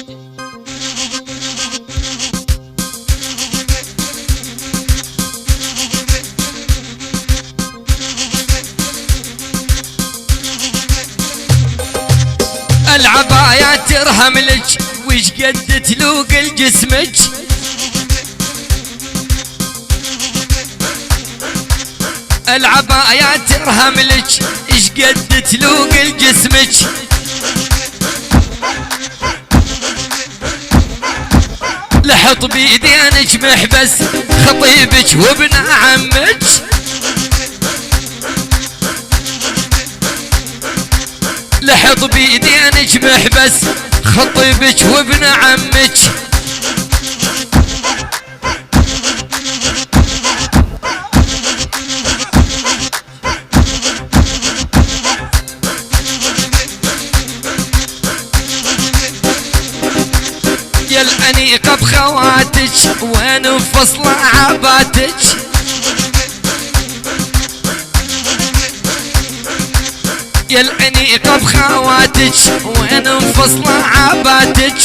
العباية ترهم لك وش قد تلوق الجسمك، العباية ترهم لك اش قد تلوق الجسمك، لحط بيدينك محبس خطيبك وابن عمك، لحط بيدينك محبس خطيبك وابن عمك، يا الأنيقة بخواتك وين مفصلة عباتك، يا الأنيقة بخواتك وين مفصلة عباتك،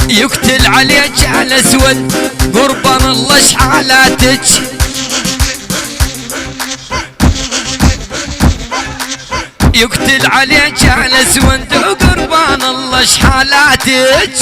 يقتل عليك على اسود قربان الله شحالاتك، يقتل عليك على اسود قربان الله شحالاتك.